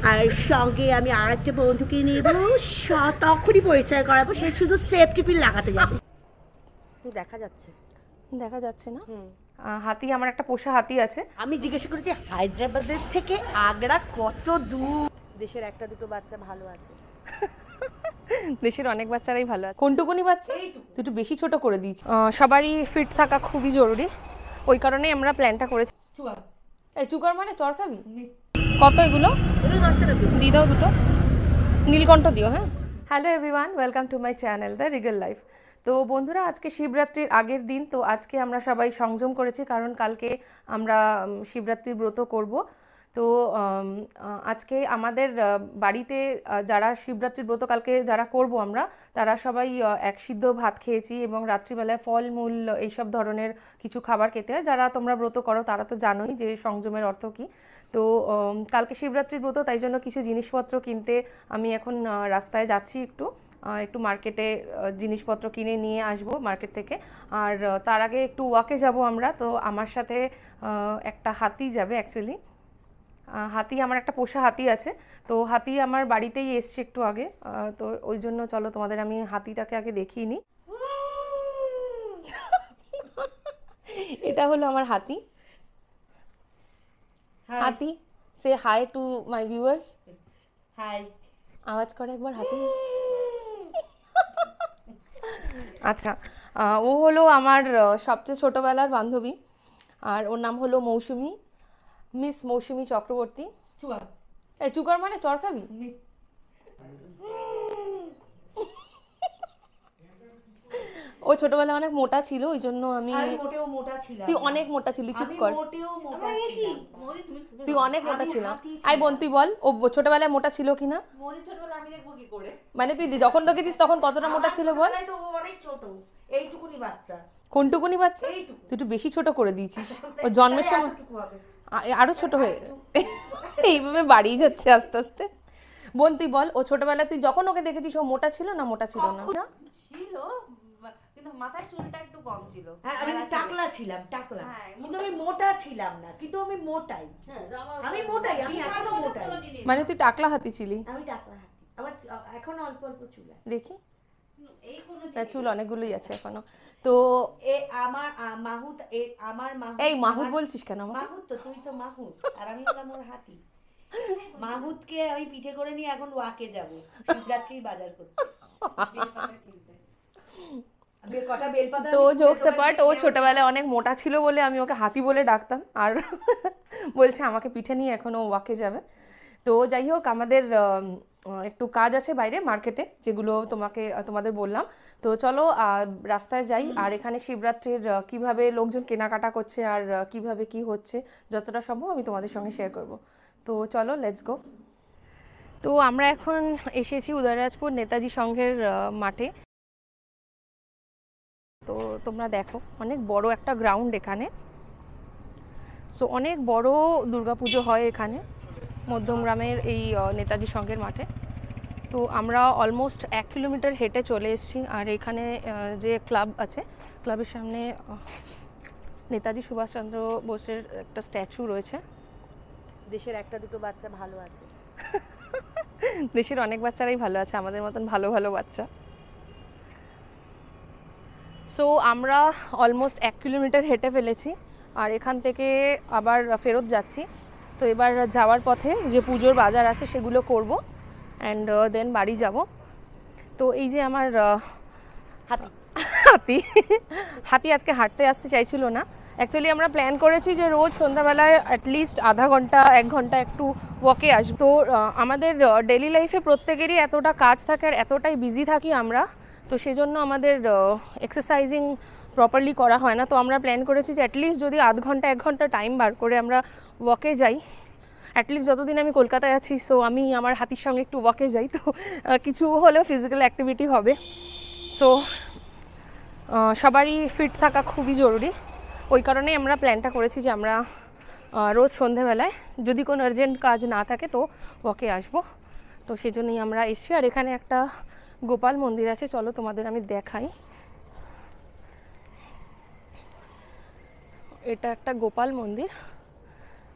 আর সঙ্গে আমি আরেকটা বন্ধুকে নেব, তখনই পরিচয় করাবো, সে শুধু সেফটি পিন লাগাতে যাবে। দেখা যাচ্ছে? দেখা যাচ্ছে না। হাতি, আমার একটা পোষা হাতি আছে। আমি জিজ্ঞাসা করেছি হায়দ্রাবাদের থেকে আগ্রা কত দূর। দেশের একটা দুটো বাচ্চা ভালো আছে। দেশের অনেক বাচ্চারাই ভালো আছে। কোনটুকুনি বাচ্চা? তুই একটু বেশি ছোট করে দিয়েছি। সবারই ফিট থাকা খুবই জরুরি, ওই কারণেই আমরা প্ল্যানটা করেছি। এই চুকার মানে চর খাবি? কত এগুলো? 10 টাকা পিস দিয়ে দাও দুটো, নীলকণ্ঠ দিও। হ্যাঁ, hello everyone, welcome to my channel the Rigel life. তো বন্ধুরা, আজকে শিবরাত্রির আগের দিন। তো আজকে আমরা সবাই সংযম করেছি, কারণ কালকে আমরা শিবরাত্রির ব্রত করব। তো আজকে আমাদের বাড়িতে যারা শিবরাত্রির ব্রত কালকে যারা করব আমরা, তারা সবাই এক সিদ্ধ ভাত খেয়েছি এবং রাত্রিবেলায় ফল মূল এইসব ধরনের কিছু খাবার খেতে হয়। যারা তোমরা ব্রত করো তারা তো জানোই যে সংযমের অর্থ কী। তো কালকে শিবরাত্রির ব্রত, তাই জন্য কিছু জিনিসপত্র কিনতে আমি এখন রাস্তায় যাচ্ছি। একটু মার্কেটে জিনিসপত্র কিনে নিয়ে আসবো মার্কেট থেকে। আর তার আগে একটু ওয়াকে যাব আমরা। তো আমার সাথে একটা হাতি যাবে। অ্যাকচুয়ালি হাতি, আমার একটা পোষা হাতি আছে। তো হাতি আমার বাড়িতেই এসছে একটু আগে। তো ওই জন্য চলো তোমাদের আমি হাতিটাকে আগে দেখিয়ে নিই। এটা হলো আমার হাতি। হাতি, সে hi to my viewers. Hi, আওয়াজ করে একবার হাতি। আচ্ছা, ও হলো আমার সবচেয়ে ছোটবেলার বান্ধবী, আর ওর নাম হলো মৌসুমী, মিস মৌসুমী চক্রবর্তী। এই চুকার মানে চর খাবি? ও ছোটবেলায় অনেক মোটা ছিল, ওই জন্য আমি মোটেও মোটা ছিলাম। তুই অনেক মোটা ছিলি, চুপ কর। মোটেও মোটা ছিলাম। তুই অনেক মোটা ছিল। আই বোন, তুই বল ও ছোটবেলায় মোটা ছিল কিনা? মোদি ছোটবেলা আমি দেখবো কি করে? মানে তুই যখন দেখেছিস তখন কতটা মোটা ছিল বল? তো ও অনেক ছোট, এইটুকুনি বাচ্চা। কোনটুকুনি বাচ্চা? তুই একটু বেশি ছোট করে দিয়েছিস। ও জন্মের সময় আরো ছোট হয়ে এইভাবে বাড়িয়ে যাচ্ছে আস্তে আস্তে। বোন তুই বল, ও ছোটবেলায় তুই যখন ওকে দেখেছিস ও মোটা ছিল না মোটা ছিল না? ছিল, কিন্তু মাথার চুলটা একটু কম ছিল। হ্যাঁ, আমি টাকলা ছিলাম, টাকলা। কিন্তু আমি মোটা ছিলাম না, কিন্তু আমি মোটাই। আমি মোটাই, আমি এখনো মোটাই। মানে তুই টাকলা হাতি ছিলি? আমি টাকলা হাতি, আমার এখনো অল্প অল্প চুল আছে। দেখি, চুল অনেকগুলোই আছে এখনো। তো আমার মাহুত, আমার মাহুত। এই মাহুত বলছিস কেন? মাহুত তো, তুই তো মাহুত, আর আমি হলাম ওর হাতি। মাহুতকে আমি পিঠে করে নিয়ে এখন ওয়াকে যাব শিবরাত্রির বাজার করতে। তো জোকস অ্যাপার্ট, ও ছোটবেলায় অনেক মোটা ছিল বলে আমি ওকে হাতি বলে ডাকতাম, আর বলছে আমাকে পিঠে নিয়ে এখন ও ওয়াকে যাবে। তো যাই হোক, আমাদের একটু কাজ আছে বাইরে মার্কেটে, যেগুলো তোমাদের বললাম। তো চলো রাস্তায় যাই, আর এখানে শিবরাত্রির কিভাবে লোকজন কেনাকাটা করছে আর কিভাবে কি হচ্ছে যতটা সম্ভব আমি তোমাদের সঙ্গে শেয়ার করব। তো চলো, লেটস গো। তো আমরা এখন এসেছি উদয়রাজপুর নেতাজি সংঘের মাঠে। তো তোমরা দেখো, অনেক বড় একটা গ্রাউন্ড এখানে। সো অনেক বড় দুর্গাপুজো হয় এখানে মধ্যমগ্রামের এই নেতাজি সংঘের মাঠে। তো আমরা অলমোস্ট 1 কিলোমিটার হেঁটে চলে এসেছি। আর এখানে যে ক্লাব আছে, ক্লাবের সামনে নেতাজি সুভাষচন্দ্র বোসের একটা স্ট্যাচু রয়েছে। দেশের একটা দুটো বাচ্চা ভালো আছে। দেশের অনেক বাচ্চারাই ভালো আছে, আমাদের মতন ভালো ভালো বাচ্চা। সো আমরা অলমোস্ট 1 কিলোমিটার হেঁটে ফেলেছি, আর এখান থেকে আবার ফেরত যাচ্ছি। তো এবার যাওয়ার পথে যে পুজোর বাজার আছে সেগুলো করব, অ্যান্ড দেন বাড়ি যাব। তো এই যে আমার হাতি হাতি আজকে হাঁটতে আসতে চাইছিল না। অ্যাকচুয়ালি আমরা প্ল্যান করেছি যে রোজ সন্ধ্যাবেলায় অ্যাটলিস্ট আধা ঘন্টা 1 ঘন্টা একটু ওয়াকে আসবো। তো আমাদের ডেলি লাইফে প্রত্যেকেরই এতটা কাজ থাকে আর এতটাই বিজি থাকি আমরা, তো সেজন্য আমাদের এক্সারসাইজিং প্রপারলি করা হয় না। তো আমরা প্ল্যান করেছি যে অ্যাটলিস্ট যদি আধ ঘন্টা 1 ঘন্টা টাইম বার করে আমরা ওয়াকে যাই। অ্যাটলিস্ট যতদিন আমি কলকাতায় আছি, সো আমি আমার হাতির সঙ্গে একটু ওয়াকে যাই, তো কিছু হলেও ফিজিক্যাল অ্যাক্টিভিটি হবে। সো সবারই ফিট থাকা খুবই জরুরি, ওই কারণেই আমরা প্ল্যানটা করেছি যে আমরা রোজ সন্ধেবেলায় যদি কোনো আর্জেন্ট কাজ না থাকে তো ওয়াকে আসবো। তো সেই জন্যই আমরা এসছি। আর এখানে একটা গোপাল মন্দির আছে, চলো তোমাদের আমি দেখাই। এটা একটা গোপাল মন্দির।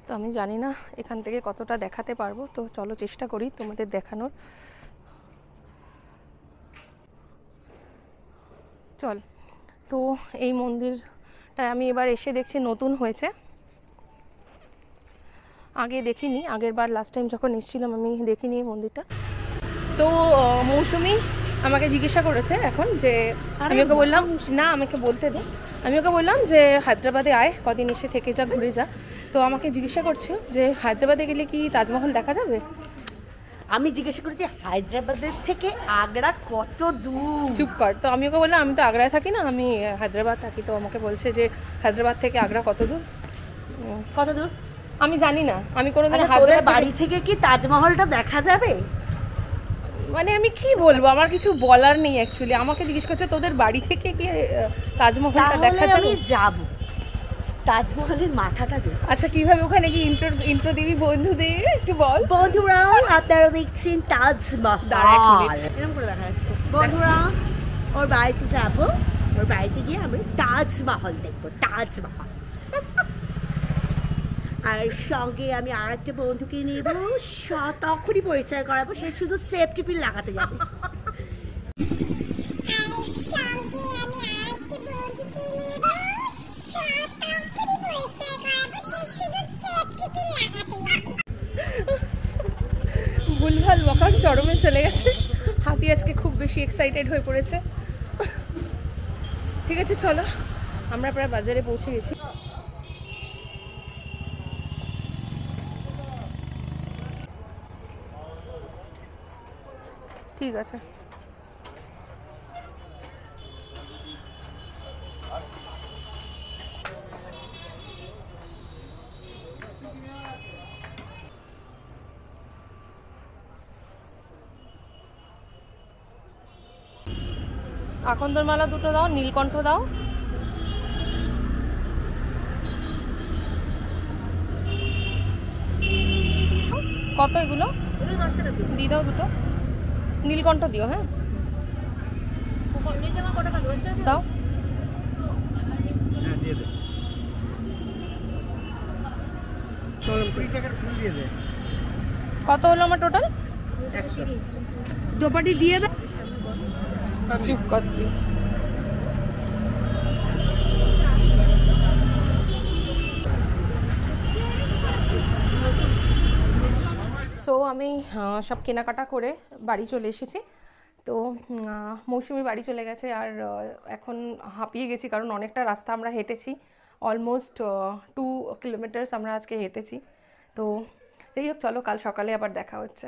তো আমি জানি না এখান থেকে কতটা দেখাতে পারবো, তো চলো চেষ্টা করি তোমাদের দেখানোর। চল, তো এই মন্দিরটা আমি এবার এসে দেখছি নতুন হয়েছে, আগে দেখিনি, আগের বার লাস্ট টাইম যখন এসেছিলাম আমি দেখিনি এই মন্দিরটা। তো মৌসুমি আমাকে জিজ্ঞাসা করেছে এখন যে, আমি ওকে বললাম না, আমাকে বলতে দে, আমি ওকে বললাম যে হায়দ্রাবাদে আয়, কদিন এসে থেকে যা, ঘুরে যা। তো আমাকে জিজ্ঞাসা করছে যে হায়দ্রাবাদে গেলে কি তাজমহল দেখা যাবে। আমি জিজ্ঞাসা করেছি হায়দ্রাবাদের থেকে আগ্রা কত দূর। চুপ কর। তো আমি ওকে বললাম আমি তো আগ্রায় থাকি না, আমি হায়দ্রাবাদ থাকি। তো আমাকে বলছে যে হায়দ্রাবাদ থেকে আগ্রা কত দূর। কত দূর আমি জানি না, আমি কোনোদিন তোদের হায়দ্রাবাদ বাড়ি থেকে কি তাজমহলটা দেখা যাবে? মানে আমি কি বলবো, আমার কিছু বলার নেই অ্যাকচুয়ালি। আমাকে জিজ্ঞেস করছে তোদের বাড়ি থেকে কি তাজমহলটা দেখা যাবে। আমি যাব তাজমহলের মাথাটা দেখ। আচ্ছা কিভাবে, ওখানে কি ইন্ট্রো দিবি বন্ধুদের, একটু বল। বন্ধুরা আপনারা দেখছেন দাঁড়া এক তাজমহল, মিনিট। এরকম করে দেখা যাচ্ছে। বন্ধুরা ওর বাড়িতে যাবো, ওর বাড়িতে গিয়ে আমরা তাজমহল দেখবো, তাজমহল। আর সঙ্গে আমি আর একটা বন্ধুকে নেবো, তখনই পরিচয় করাবো, সে শুধু সেফটি পিন লাগাতে যাবে। ভুলভাল বকার চরমে চলে গেছে। হাতি আজকে খুব বেশি এক্সাইটেড হয়ে পড়েছে। ঠিক আছে চলো, আমরা প্রায় বাজারে পৌঁছে গেছি। ঠিক আছে, আকন্দর মালা দুটো দাও, নীলকণ্ঠ দাও। কত এগুলো? 10 টাকা পিস দিয়ে দাও দুটো। নীলকণ্ঠ দিও, হ্যাঁ দাও। কত হলো আমার টোটাল? দোপাটি দিয়ে দাও। চুপ কর তুই। সো আমি সব কেনাকাটা করে বাড়ি চলে এসেছি। তো মৌসুমি বাড়ি চলে গেছে, আর এখন হাঁপিয়ে গেছি কারণ অনেকটা রাস্তা আমরা হেঁটেছি, অলমোস্ট 2 কিলোমিটার্স আমরা আজকে হেঁটেছি। তো যাই হোক, চলো কাল সকালে আবার দেখা হচ্ছে।